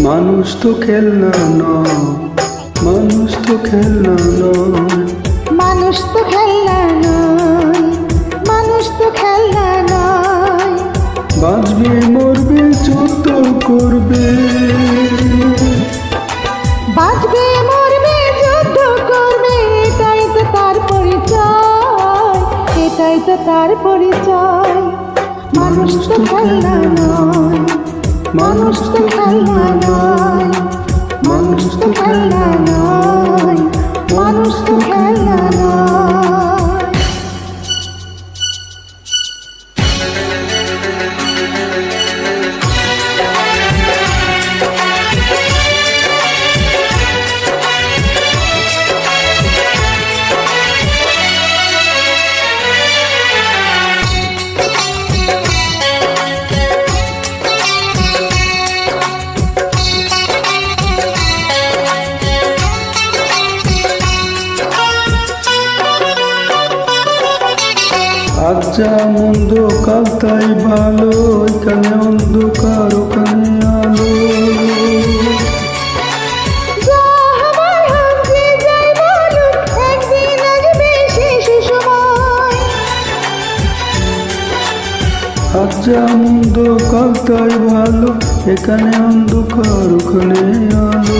মানুষ তো খেলনা নয়, মানুষ তো খেলনা নয়, মানুষ তো খেলনা নয়, মানুষ তো খেলনা নয়। বাঁচবে মরবে যুদ্ধ করবে, বাঁচবে মরবে যুদ্ধ করবে, এটাই তো তার পরিচয়, এটাই তো তার পরিচয়। মানুষ তো খেলনা নয়, মানুষ তো খেলনা নয়, মানুষ তো খেলনা নয়, মানুষ তো খেলনা নয়। আজ যা মন্দ কাল তাই ভালো, এখানে অন্ধকার ওখানে আলো। আজ যা মন্দ কাল তাই ভালো, এখানে অন্ধকার ওখানে আলো।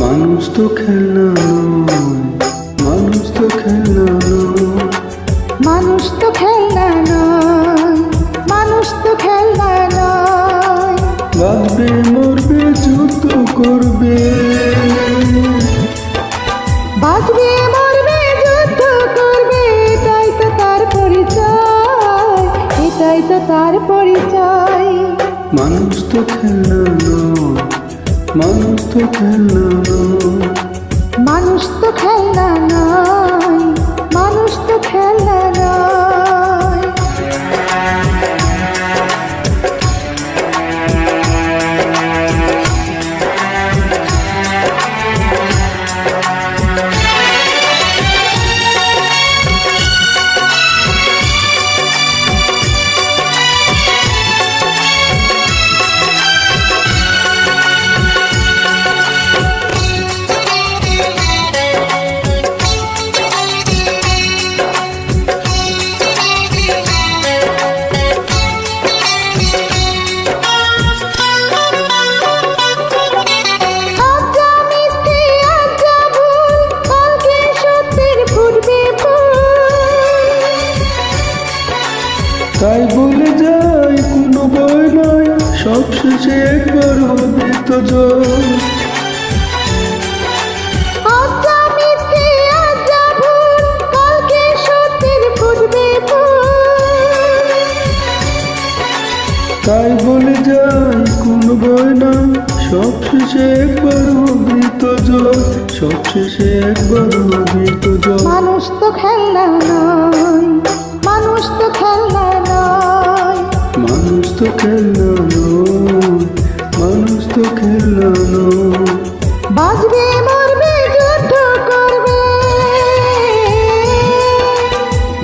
মানুষ তো খেলনা নয়, মানুষ তো খেলনা নয়, মানুষ তো খেলনা নয়, মানুষ তো খেলনা নয়। বাঁচবে মরবে যুদ্ধ করবে, বাঁচবে মরবে যুদ্ধ করবে, এটাই তো তার পরিচয়, এটাই তো তার পরিচয়। মানুষ তো খেলনা নয়, মানুষ তো খেলনা নয়, মানুষ তো খেলনা নয়, মানুষ তো খেলনা নয়। তাই বলে যাই কোনো ভয় নয়, সব শেষে একবার হবে তো জয়। তাই বলে যাই কোনো ভয় নয়, সব শেষে একবার হবে তো জয়, সব শেষে একবার হবে তো জয়। মানুষ তো খেলনা নয়, মানুষ তো খেলনা নয়, মানুষ তো খেলনা নয়, মানুষ তো খেলনা নয়। বাঁচবে মরবে যুদ্ধ করবে,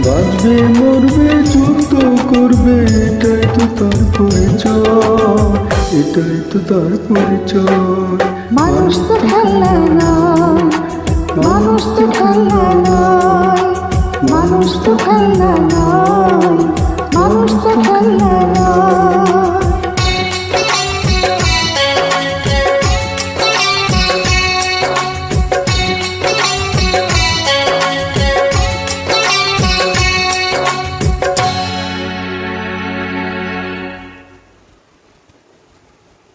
বাঁচবে মরবে যুদ্ধ করবে, এটাই তো তার পরিচয়, এটাই তো তার পরিচয়। মানুষ তো খেলনা নয়, মানুষ তো খেলনা